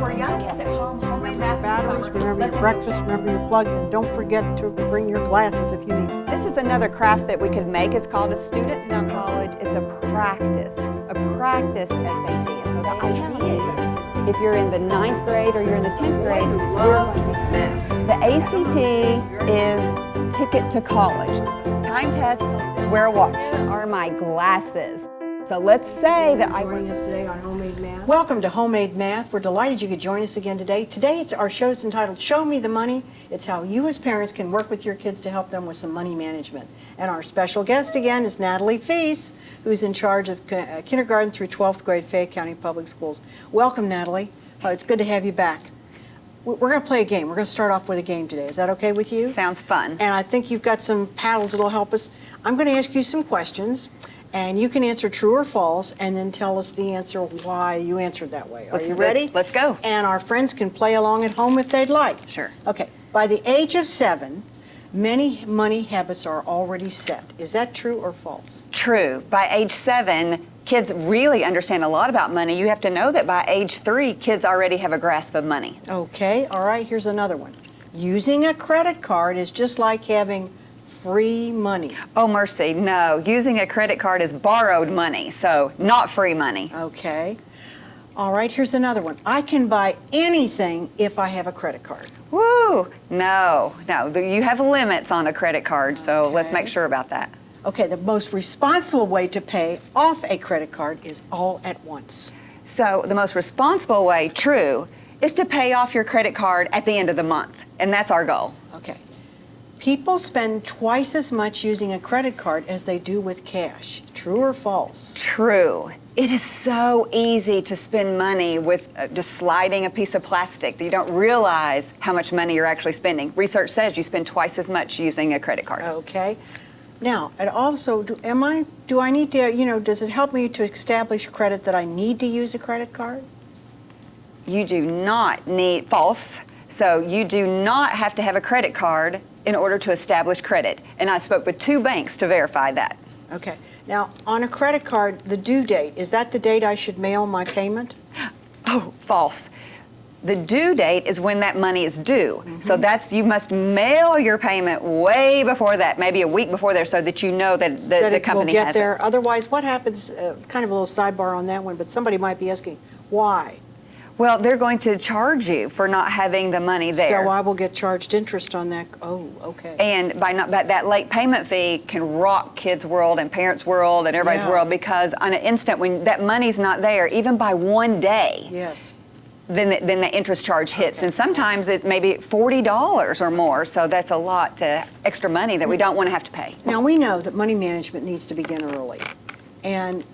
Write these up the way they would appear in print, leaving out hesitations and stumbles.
for young kids at home, homemade math this Batteries, summer. remember your breakfast, remember your plugs, and don't forget to bring your glasses if you need them. This is another craft that we could make. It's called a student in college. It's a practice SAT. And so the idea is, if you're in the 9th grade or you're in the 10th grade, the ACT is ticket to college. Time tests, wear a watch. Are my glasses. So let's say that I Joining us today on Homemade Math. Welcome to Homemade Math. We're delighted you could join us again today. Today, our show's entitled Show Me the Money. It's how you as parents can work with your kids to help them with some money management. And our special guest again is Natalee Feese, who's in charge of kindergarten through 12th grade Fayette County Public Schools. Welcome, Natalee. It's good to have you back. We're going to play a game. We're going to start off with a game today. Is that okay with you? Sounds fun. And I think you've got some paddles that'll help us. I'm going to ask you some questions. And you can answer true or false, and then tell us the answer why you answered that way. Are you ready? Let's go. And our friends can play along at home if they'd like. Sure. Okay. By the age of 7, many money habits are already set. Is that true or false? True. By age 7, kids really understand a lot about money. You have to know that by age 3, kids already have a grasp of money. Okay. All right. Here's another one. Using a credit card is just like having free money. Oh, mercy, no. Using a credit card is borrowed money, so not free money. Okay. All right, here's another one. I can buy anything if I have a credit card. Woo! No. You have limits on a credit card, so let's Okay. make sure about that. Okay, the most responsible way to pay off a credit card is all at once. So the most responsible way, true, is to pay off your credit card at the end of the month, and that's our goal. Okay. People spend twice as much using a credit card as they do with cash. True or false? True. It is so easy to spend money with just sliding a piece of plastic that you don't realize how much money you're actually spending. Research says you spend twice as much using a credit card. Okay. Now, and also, do I need to, does it help me to establish credit that I need to use a credit card? You do not need, false. So you do not have to have a credit card in order to establish credit. And I spoke with 2 banks to verify that. Okay. Now, on a credit card, the due date, is that the date I should mail my payment? Oh, false. The due date is when that money is due. So you must mail your payment way before that, maybe a week before there, so that you know that the company will get has there. it. Otherwise, what happens, kind of a little sidebar on that one, but somebody might be asking, why? Well, they're going to charge you for not having the money there. So I will get charged interest on that. Oh, okay. And but that late payment fee can rock kids' world and parents' world and everybody's world, because on an instant when that money's not there, even by one day, yes, then the interest charge hits. Okay. And sometimes it may be $40 or more. So that's a lot extra money that we don't want to have to pay. Now we know that money management needs to begin early, and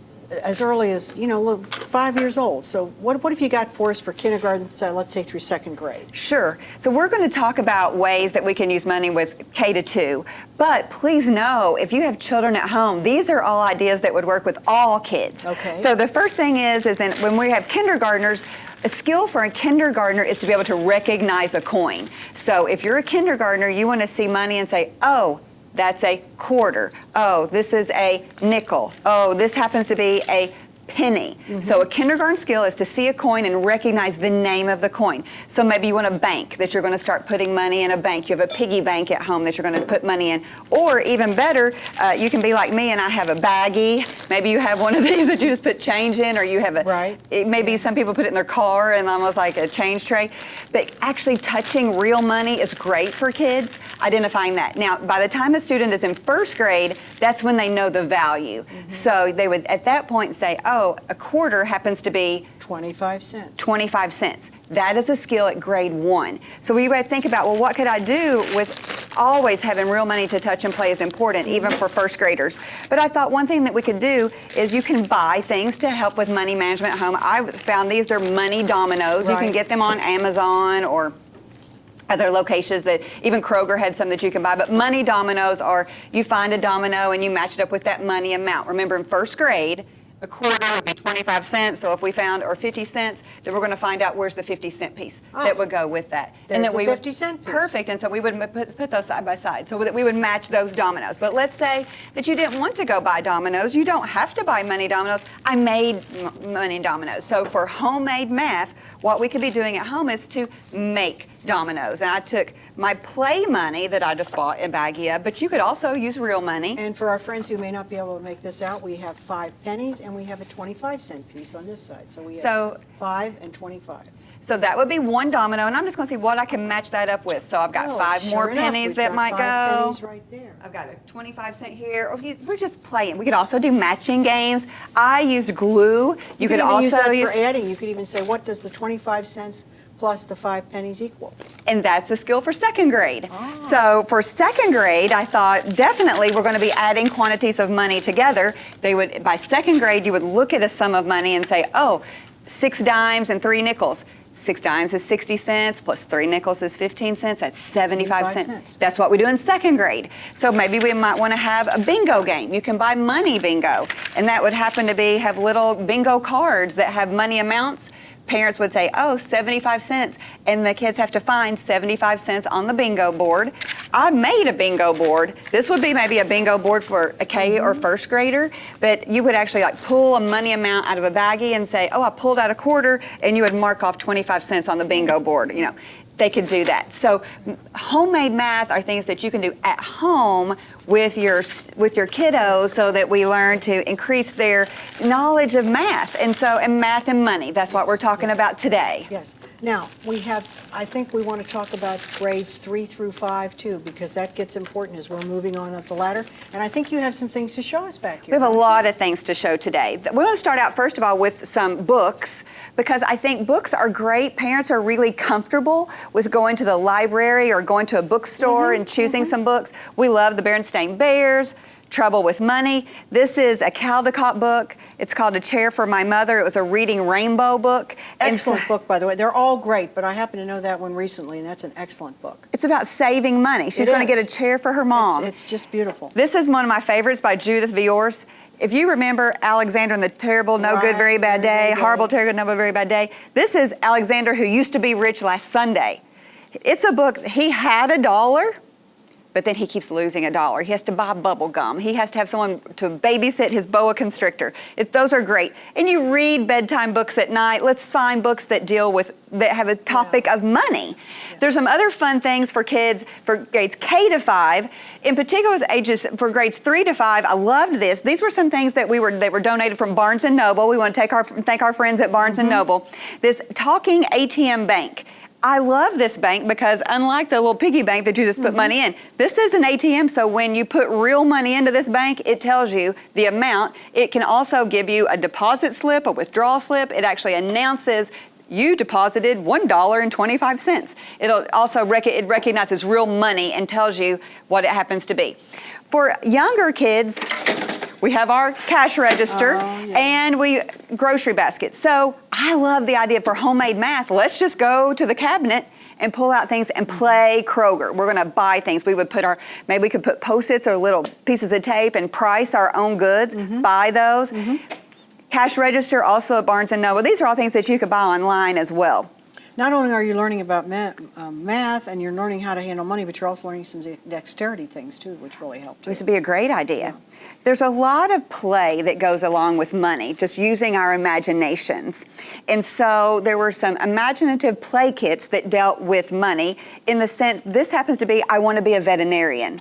as early as 5 years old. So what have you got for us for kindergarten, let's say through 2nd grade? Sure. So we're going to talk about ways that we can use money with K to 2. But please know, if you have children at home, these are all ideas that would work with all kids. Okay. So the first thing is that when we have kindergartners, a skill for a kindergartner is to be able to recognize a coin. So if you're a kindergartner, you want to see money and say, oh, that's a quarter. Oh, this is a nickel. Oh, this happens to be a penny. So a kindergarten skill is to see a coin and recognize the name of the coin. So maybe you want a bank that you're going to start putting money in a bank. You have a piggy bank at home that you're going to put money in. Or even better, you can be like me and I have a baggie. Maybe you have one of these that you just put change in, or you have maybe some people put it in their car and almost like a change tray. But actually touching real money is great for kids, identifying that. Now, by the time a student is in 1st grade, that's when they know the value. So they would at that point say, oh, a quarter happens to be 25 cents. 25 cents. That is a skill at grade 1. So we would think about, well, what could I do with always having real money to touch and play is important, even for 1st graders. But I thought one thing that we could do is you can buy things to help with money management at home. I found these, they're money dominoes. Right. You can get them on Amazon or other locations, that even Kroger had some that you can buy. But money dominoes are, you find a domino and you match it up with that money amount. Remember, in 1st grade, a quarter would be 25 cents. So if we found, or 50 cents, then we're going to find out where's the 50-cent piece that would go with that. There's then the we 50-cent piece. Perfect. And so we would put those side by side so that we would match those dominoes. But let's say that you didn't want to go buy dominoes. You don't have to buy money dominoes. I made money dominoes. So for homemade math, what we could be doing at home is to make dominoes. And I took my play money that I just bought in Baggia, but you could also use real money. And for our friends who may not be able to make this out, we have 5 pennies and we have a 25-cent piece on this side. So we have 5 and 25. So that would be one domino, and I'm just going to see what I can match that up with. So I've got 5 more pennies that might go. 5 pennies right there. I've got a 25-cent here. Or we're just playing. We could also do matching games. I used glue. You could also use that for adding. You could even say, what does the 25 cents plus the 5 pennies equal? And that's a skill for second grade. So for second grade, I thought definitely we're going to be adding quantities of money together. By second grade, you would look at a sum of money and say, oh, 6 dimes and 3 nickels. 6 dimes is 60 cents, plus 3 nickels is 15 cents, that's 75 cents. That's what we do in second grade. So maybe we might want to have a bingo game. You can buy money bingo, and that would happen to have little bingo cards that have money amounts. Parents would say, oh, 75 cents, and the kids have to find 75 cents on the bingo board. I made a bingo board. This would be maybe a bingo board for a K or first grader, but you would actually pull a money amount out of a baggie and say, oh, I pulled out a quarter, and you would mark off 25 cents on the bingo board. They could do that. So homemade math are things that you can do at home with your kiddos so that we learn to increase their knowledge of math and math and money. That's what we're talking about today. Yes. Now, I think we want to talk about grades 3 through 5 too, because that gets important as we're moving on up the ladder. And I think you have some things to show us back here. We have a lot of things to show today. We're going to start out first of all with some books, because I think books are great. Parents are really comfortable with going to the library or going to a bookstore and choosing some books. We love the Berenstain Bears, Trouble with Money. This is a Caldecott book. It's called A Chair for My Mother. It was a Reading Rainbow book. Excellent book, by the way. They're all great, but I happen to know that one recently, and that's an excellent book. It's about saving money. She's going to get a chair for her mom. It's just beautiful. This is one of my favorites by Judith Viors. If you remember Alexander and the Terrible, No Good, Very Bad Day, Horrible, Terrible, No Good, Very Bad Day, this is Alexander who used to be rich last Sunday. It's a book, he had $1, but then he keeps losing $1. He has to buy bubble gum. He has to have someone to babysit his boa constrictor. Those are great. And you read bedtime books at night. Let's find books that have a topic of money. There's some other fun things for kids for grades K to 5. In particular with ages for grades 3 to 5, I loved this. These were some things that were donated from Barnes & Noble. We want to thank our friends at Barnes & Noble. This talking ATM bank. I love this bank because unlike the little piggy bank that you just put money in, this is an ATM, so when you put real money into this bank, it tells you the amount. It can also give you a deposit slip, a withdrawal slip. It actually announces you deposited $1.25. It'll also it recognizes real money and tells you what it happens to be. For younger kids, we have our cash register and grocery basket. So I love the idea for homemade math. Let's just go to the cabinet and pull out things and play Kroger. We're going to buy things. Maybe we could put Post-its or little pieces of tape and price our own goods, buy those. Cash register also at Barnes & Noble. These are all things that you could buy online as well. Not only are you learning about math and you're learning how to handle money, but you're also learning some dexterity things too, which really help too. This would be a great idea. There's a lot of play that goes along with money, just using our imaginations. And so there were some imaginative play kits that dealt with money in the sense, this happens to be, I want to be a veterinarian.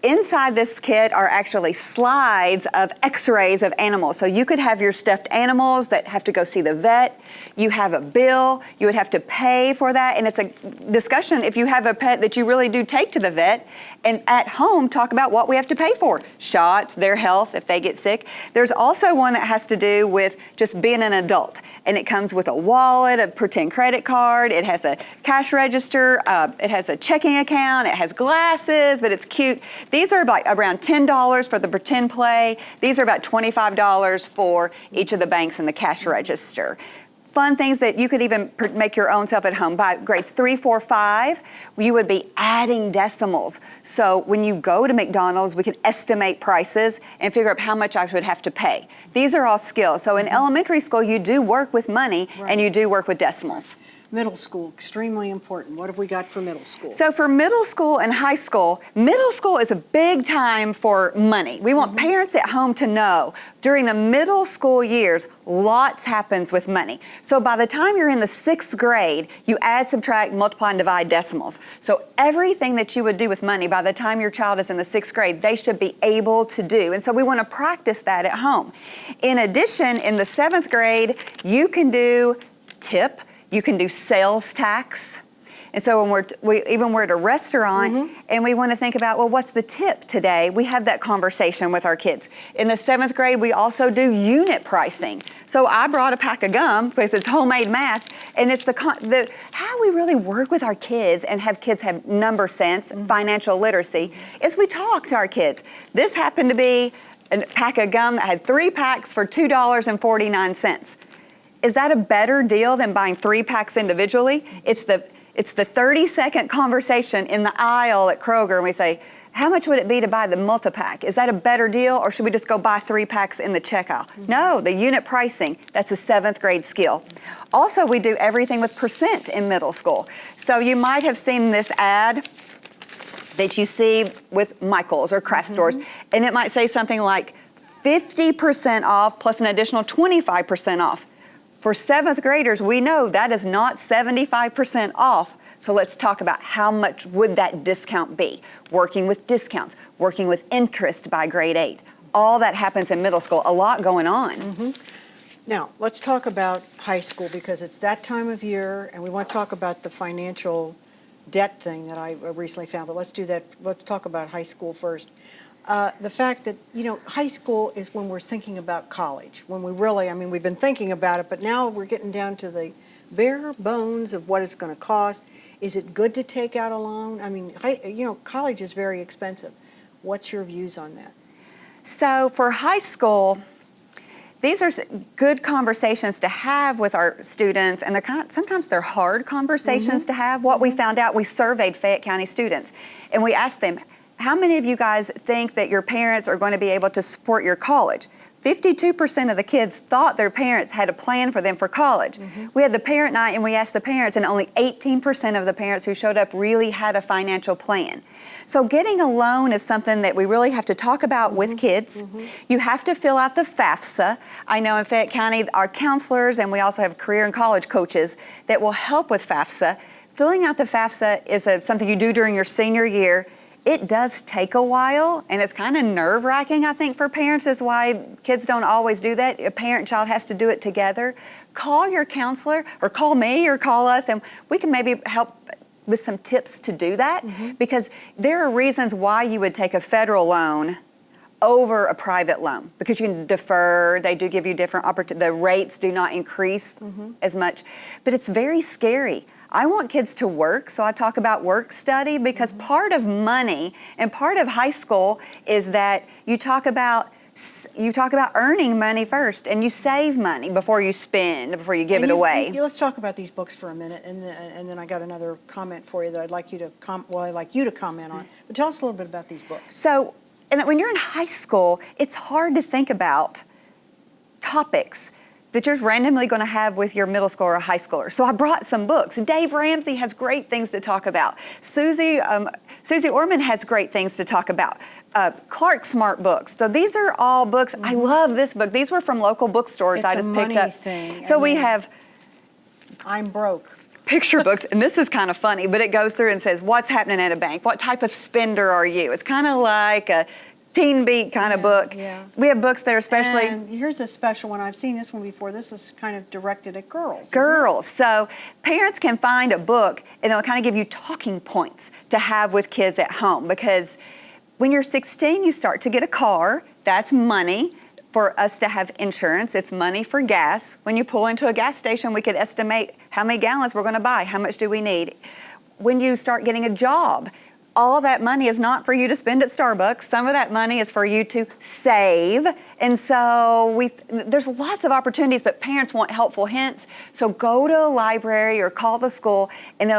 Inside this kit are actually slides of x-rays of animals. So you could have your stuffed animals that have to go see the vet. You have a bill. You would have to pay for that. And it's a discussion if you have a pet that you really do take to the vet. And at home, talk about what we have to pay for. Shots, their health, if they get sick. There's also one that has to do with just being an adult. And it comes with a wallet, a pretend credit card. It has a cash register. It has a checking account. It has glasses, but it's cute. These are around $10 for the pretend play. These are about $25 for each of the banks and the cash register. fun things that you could even make your own self at home. By grades 3, 4, 5, you would be adding decimals. So when you go to McDonald's, we can estimate prices and figure out how much I would have to pay. These are all skills. So in elementary school, you do work with money and you do work with decimals. Middle school, extremely important. What have we got for middle school? So for middle school and high school is a big time for money. We want parents at home to know during the middle school years, lots happens with money. So by the time you're in the 6th grade, you add, subtract, multiply, and divide decimals. So everything that you would do with money, by the time your child is in the 6th grade, they should be able to do. And so we want to practice that at home. In addition, in the 7th grade, you can do tip, you can do sales tax. And so when we're at a restaurant and we want to think about, well, what's the tip today? We have that conversation with our kids. In the 7th grade, we also do unit pricing. So I brought a pack of gum because it's homemade math, and it's how we really work with our kids and have kids have number sense, financial literacy, is we talk to our kids. This happened to be a pack of gum that had 3 packs for $2.49. Is that a better deal than buying 3 packs individually? It's the 30-second conversation in the aisle at Kroger, and we say, how much would it be to buy the multi-pack? Is that a better deal, or should we just go buy 3 packs in the checkout? No, the unit pricing, that's a 7th grade skill. Also, we do everything with percent in middle school. So you might have seen this ad that you see with Michael's or craft stores, and it might say something like 50% off plus an additional 25% off. For 7th graders, we know that is not 75% off. So let's talk about how much would that discount be? Working with discounts, working with interest by grade 8. All that happens in middle school, a lot going on. Now, let's talk about high school because it's that time of year and we want to talk about the financial debt thing that I recently found, but let's do that. Let's talk about high school first. The fact that, high school is when we're thinking about college, when we really, we've been thinking about it, but now we're getting down to the bare bones of what it's going to cost. Is it good to take out a loan? College is very expensive. What's your views on that? So for high school, these are good conversations to have with our students, and sometimes they're hard conversations to have. What we found out, we surveyed Fayette County students, and we asked them, how many of you guys think that your parents are going to be able to support your college? 52% of the kids thought their parents had a plan for them for college. We had the parent night and we asked the parents, and only 18% of the parents who showed up really had a financial plan. So getting a loan is something that we really have to talk about with kids. You have to fill out the FAFSA. I know in Fayette County, our counselors, and we also have career and college coaches that will help with FAFSA. Filling out the FAFSA is something you do during your senior year. It does take a while, and it's kind of nerve-wracking, I think, for parents, is why kids don't always do that. A parent-child has to do it together. Call your counselor, or call me, or call us, and we can maybe help with some tips to do that, because there are reasons why you would take a federal loan over a private loan, because you can defer, they do give you different opportunities, the rates do not increase as much, but it's very scary. I want kids to work, so I talk about work study, because part of money and part of high school is that you talk about earning money first, and you save money before you spend, before you give it away. Let's talk about these books for a minute, and then I got another comment for you that I'd like you to comment on. But tell us a little bit about these books. So, and when you're in high school, it's hard to think about topics that you're randomly going to have with your middle schooler or high schooler. So I brought some books. Dave Ramsey has great things to talk about. Susie Orman has great things to talk about. Clark Smart books. So these are all books. I love this book. These were from local bookstores I just picked up. Thing. So we have I'm broke. Picture books, and this is kind of funny, but it goes through and says, what's happening at a bank? What type of spender are you? It's kind of like a Teen Beat kind of book. We have books that are especially... And here's a special one. I've seen this one before. This is kind of directed at girls. Girls. So parents can find a book, and it'll kind of give you talking points to have with kids at home, because when you're 16, you start to get a car. That's money. For us to have insurance, it's money for gas. When you pull into a gas station, we could estimate how many gallons we're going to buy. How much do we need? When you start getting a job, all that money is not for you to spend at Starbucks. Some of that money is for you to save. And so there's lots of opportunities, but parents want helpful hints. So go to a library or call the school, and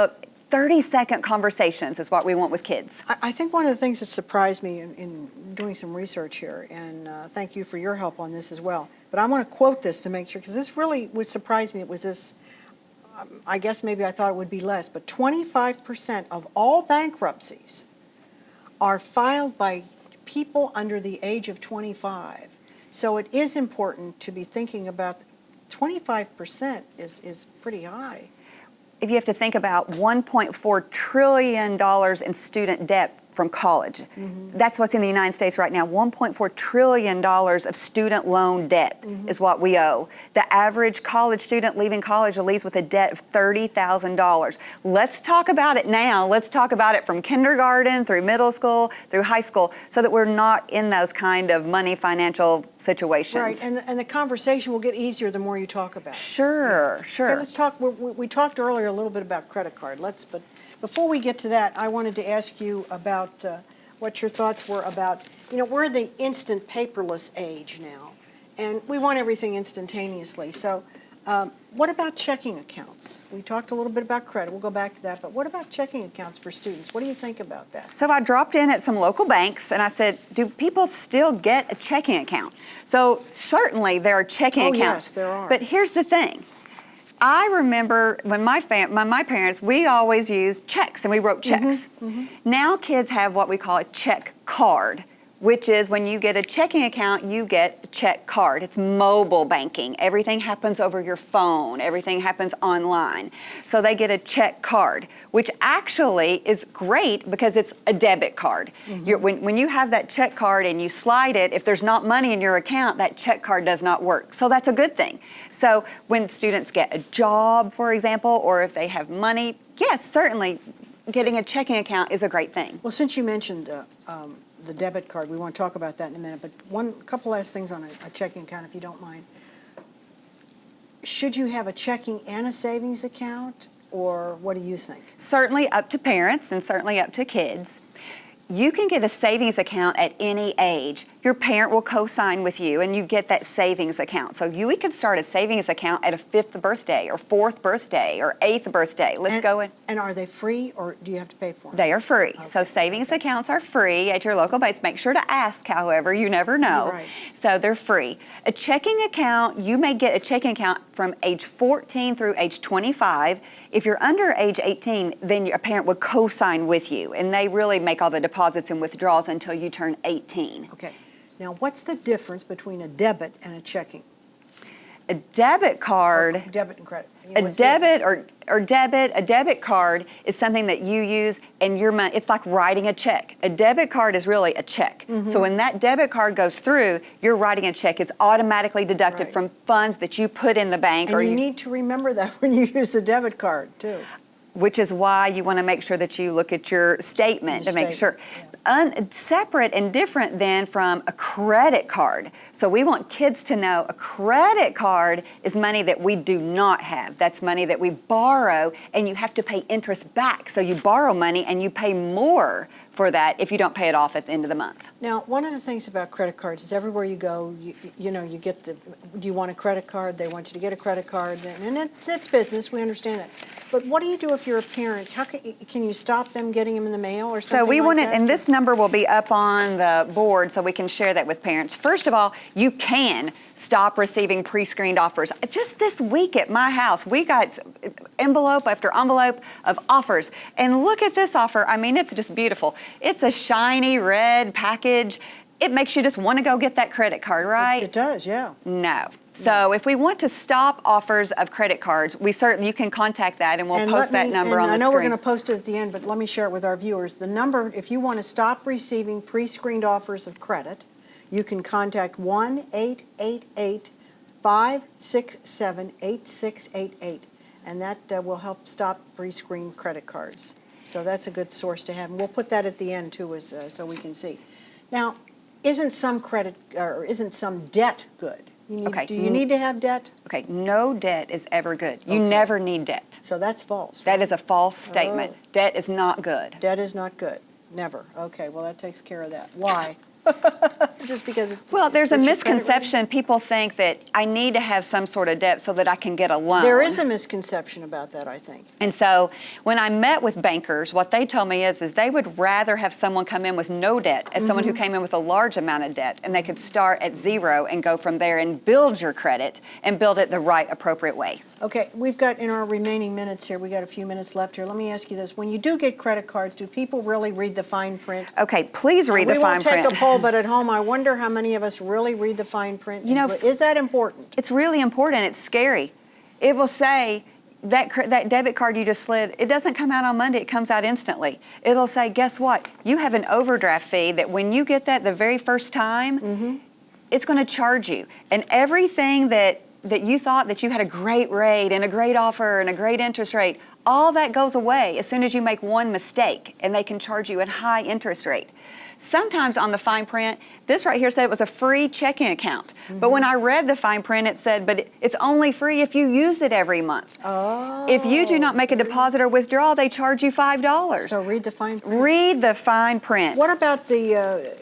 30-second conversations is what we want with kids. I think one of the things that surprised me in doing some research here, and thank you for your help on this as well, but I want to quote this to make sure, because this really would surprise me. It was this, I guess maybe I thought it would be less, but 25% of all bankruptcies are filed by people under the age of 25. So it is important to be thinking about 25% is pretty high. If you have to think about $1.4 trillion in student debt from college. That's what's in the United States right now. $1.4 trillion of student loan debt is what we owe. The average college student leaving college leaves with a debt of $30,000. Let's talk about it now. Let's talk about it from kindergarten through middle school, through high school, so that we're not in those kind of money financial situations. Right, and the conversation will get easier the more you talk about it. Sure, sure. Okay, let's talk, we talked earlier a little bit about credit card. But before we get to that, I wanted to ask you about what your thoughts were about, we're in the instant paperless age now, and we want everything instantaneously. So what about checking accounts? We talked a little bit about credit. We'll go back to that. But what about checking accounts for students? What do you think about that? So I dropped in at some local banks and I said, do people still get a checking account? So certainly there are checking accounts. Yes, there are. But here's the thing. I remember when my parents, we always used checks and we wrote checks. Now kids have what we call a check card, which is when you get a checking account, you get a check card. It's mobile banking. Everything happens over your phone. Everything happens online. So they get a check card, which actually is great because it's a debit card. When you have that check card and you slide it, if there's not money in your account, that check card does not work. So that's a good thing. So when students get a job, for example, or if they have money, yes, certainly getting a checking account is a great thing. Well, since you mentioned the debit card, we want to talk about that in a minute, but couple last things on a checking account, if you don't mind. Should you have a checking and a savings account, or what do you think? Certainly up to parents and certainly up to kids. You can get a savings account at any age. Your parent will co-sign with you and you get that savings account. So we could start a savings account at a 5th birthday or 4th birthday or 8th birthday. Let's go in. And are they free or do you have to pay for them? They are free. Okay. So savings accounts are free at your local banks. Make sure to ask, however, you never know. Right. So they're free. A checking account, you may get a checking account from age 14 through age 25. If you're under age 18, then a parent would co-sign with you, and they really make all the deposits and withdrawals until you turn 18. Okay. Now, what's the difference between a debit and a checking? A debit card. Or debit and credit. A debit card is something that you use and your money, it's like writing a check. A debit card is really a check. So when that debit card goes through, you're writing a check. It's automatically deducted from funds that you put in the bank. And you need to remember that when you use the debit card, too. Which is why you want to make sure that you look at your statement to make sure. Separate and different than from a credit card. So we want kids to know a credit card is money that we do not have. That's money that we borrow and you have to pay interest back. So you borrow money and you pay more for that if you don't pay it off at the end of the month. Now, one of the things about credit cards is everywhere you go, you get do you want a credit card? They want you to get a credit card, and it's business, we understand that. But what do you do if you're a parent? How can you stop them getting them in the mail or something? So we like want it, that? and this number will be up on the board so we can share that with parents. First of all, you can stop receiving pre-screened offers. Just this week at my house, we got envelope after envelope of offers. And look at this offer. I mean, it's just beautiful. It's a shiny red package. It makes you just want to go get that credit card, right? It does, yeah. No. So if we want to stop offers of credit cards, you can contact that and we'll post that number on the screen. I know we're going to post it at the end, but let me share it with our viewers. The number, if you want to stop receiving pre-screened offers of credit, you can contact 1-888-567-8688, and that will help stop pre-screened credit cards. So that's a good source to have, and we'll put that at the end too, so we can see. Now, isn't some debt good? Do you need to have debt? Okay, no debt is ever good. You never need debt. So that's false, right? That is a false statement. Debt is not good. Debt is not good. Never. Okay, well, that takes care of that. Why? Just because it Well, there's a hurts your credit rating? misconception. People think that I need to have some sort of debt so that I can get a loan. There is a misconception about that, I think. And so when I met with bankers, what they told me is they would rather have someone come in with no debt as someone who came in with a large amount of debt, and they could start at zero and go from there and build your credit and build it the right, appropriate way. Okay, we've got, in our remaining minutes here, we got a few minutes left here. Let me ask you this. When you do get credit cards, do people really read the fine print? Okay, please read the fine print. We won't take a poll, but at home, I wonder how many of us really read the fine print. You know, is that important? It's really important. It's scary. It will say, that debit card you just slid, it doesn't come out on Monday, it comes out instantly. It'll say, guess what? You have an overdraft fee that when you get that the very first time, it's going to charge you. And everything that you thought that you had a great rate and a great offer and a great interest rate, all that goes away as soon as you make one mistake, and they can charge you a high interest rate. Sometimes on the fine print, this right here said it was a free checking account. But when I read the fine print, it said, but it's only free if you use it every month. Oh. If you do not make a deposit or withdrawal, they charge you $5. So read the fine print. Read the fine print. What about the,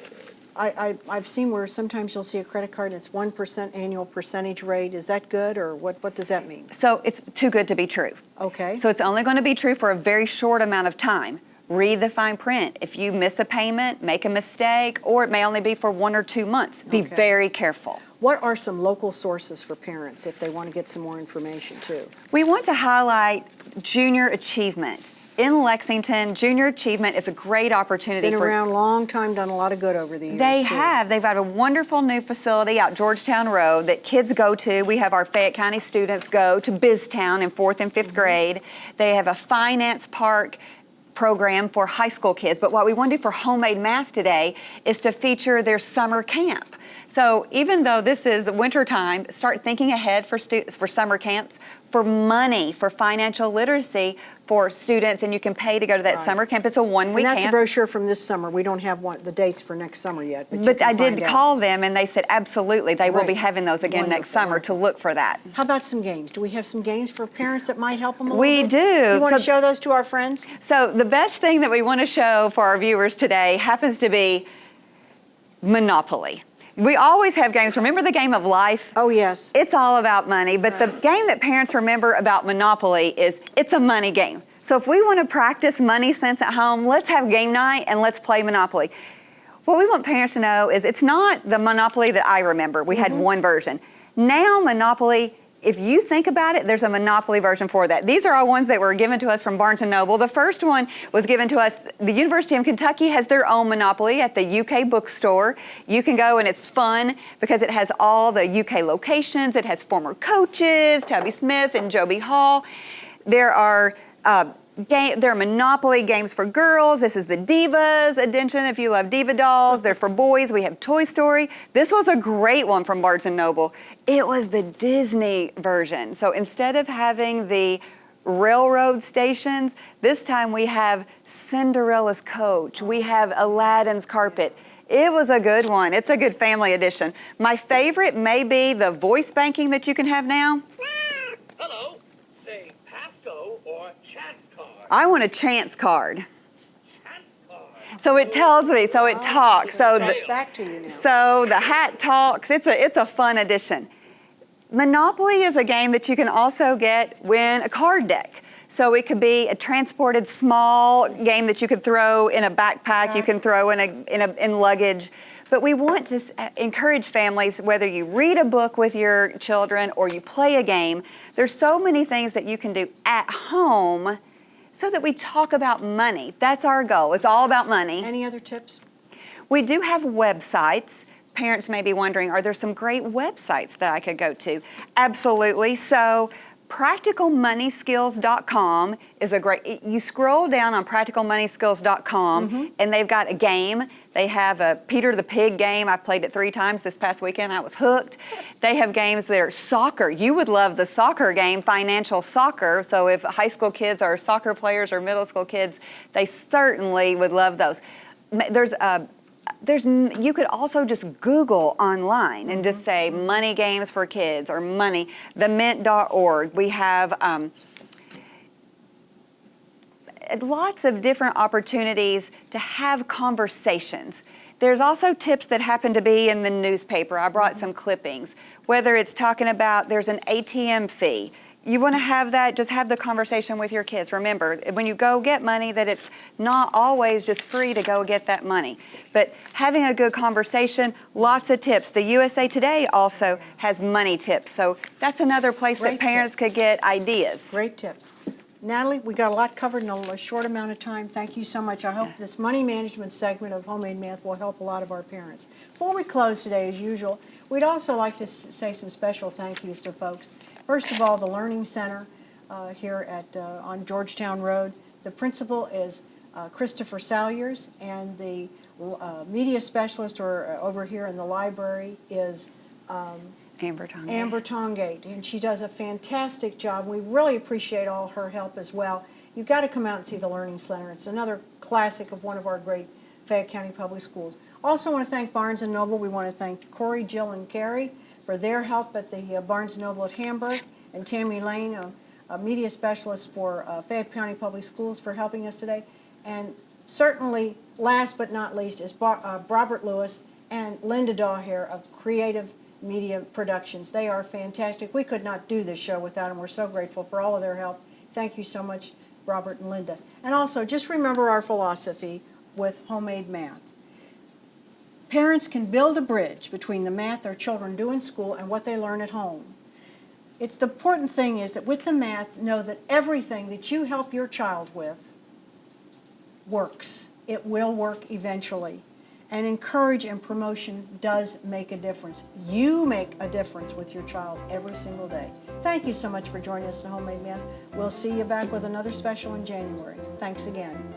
I've seen where sometimes you'll see a credit card, it's 1% annual percentage rate. Is that good, or what does that mean? So it's too good to be true. Okay. So it's only going to be true for a very short amount of time. Read the fine print. If you miss a payment, make a mistake, or it may only be for 1 or 2 months. Be very careful. What are some local sources for parents if they want to get some more information too? We want to highlight Junior Achievement. In Lexington, Junior Achievement is a great opportunity. Been around a long time, done a lot of good over the years. They too. have. They've got a wonderful new facility out Georgetown Road that kids go to. We have our Fayette County students go to BizTown in 4th and 5th grade. They have a finance park program for high school kids. But what we want to do for Homemade Math today is to feature their summer camp. So even though this is the winter time, start thinking ahead for summer camps, for money, for financial literacy for students, and you can pay to go to that summer camp. It's a one-week camp. And that's a brochure from this summer. We don't have the dates for next summer yet. But I did call them, and they said absolutely, they will be having those again next summer to look for that. How about some games? Do we have some games for parents that might help them a little We bit? do. You want to show those to our friends? So the best thing that we want to show for our viewers today happens to be Monopoly. We always have games. Remember the game of life? Oh, yes. It's all about money, but the game that parents remember about Monopoly is it's a money game. So if we want to practice money sense at home, let's have game night and let's play Monopoly. What we want parents to know is it's not the Monopoly that I remember. We had one version. Now Monopoly, if you think about it, there's a Monopoly version for that. These are all ones that were given to us from Barnes & Noble. The first one was given to us, the University of Kentucky has their own Monopoly at the UK bookstore. You can go and it's fun because it has all the UK locations. It has former coaches, Tubby Smith and Joby Hall. There are Monopoly games for girls. This is the Divas edition if you love Diva dolls. They're for boys. We have Toy Story. This was a great one from Barnes & Noble. It was the Disney version. So instead of having the railroad stations, this time we have Cinderella's coach. We have Aladdin's carpet. It was a good one. It's a good family edition. My favorite may be the voice banking that you can have now. Hello. Say Pasco or Chance card. I want a chance card. Chance card. So it tells me, so it talks. So It's back to you now. So the hat talks. It's a fun addition. Monopoly is a game that you can also get when a card deck. So it could be a transported small game that you could throw in a backpack. You can throw in luggage. But we want to encourage families, whether you read a book with your children or you play a game, there's so many things that you can do at home so that we talk about money. That's our goal. It's all about money. Any other tips? We do have websites. Parents may be wondering, are there some great websites that I could go to? Absolutely. So practicalmoneyskills.com is a great, you scroll down on practicalmoneyskills.com and they've got a game. They have a Peter the Pig game. I played it 3 times this past weekend. I was hooked. They have games that are soccer. You would love the soccer game, financial soccer. So if high school kids are soccer players or middle school kids, they certainly would love those. You could also just Google online and just say money games for kids or money, themint.org. We have lots of different opportunities to have conversations. There's also tips that happen to be in the newspaper. I brought some clippings. Whether it's talking about there's an ATM fee, you want to have that, just have the conversation with your kids. Remember, when you go get money, that it's not always just free to go get that money. But having a good conversation, lots of tips. The USA Today also has money tips. So that's another place that parents could get ideas. Great tips. Natalie, we got a lot covered in a short amount of time. Thank you so much. I hope this money management segment of Homemade Math will help a lot of our parents. Before we close today, as usual, we'd also like to say some special thank yous to folks. First of all, the Learning Center here on Georgetown Road. The principal is Christopher Salyers, and the media specialist over here in the library is Amber Tongate. Amber Tongate, and she does a fantastic job. We really appreciate all her help as well. You've got to come out and see the Learning Center. It's another classic of one of our great Fayette County Public Schools. Also want to thank Barnes & Noble. We want to thank Corey, Jill, and Carrie for their help at the Barnes & Noble at Hamburg, and Tammy Lane, a media specialist for Fayette County Public Schools, for helping us today. And certainly, last but not least, is Robert Lewis and Linda Daugher of Creative Media Productions. They are fantastic. We could not do this show without them. We're so grateful for all of their help. Thank you so much, Robert and Linda. And also, just remember our philosophy with Homemade Math. Parents can build a bridge between the math their children do in school and what they learn at home. It's the important thing is that with the math, know that everything that you help your child with works. It will work eventually. And encourage and promotion does make a difference. You make a difference with your child every single day. Thank you so much for joining us in Homemade Math. We'll see you back with another special in January. Thanks again.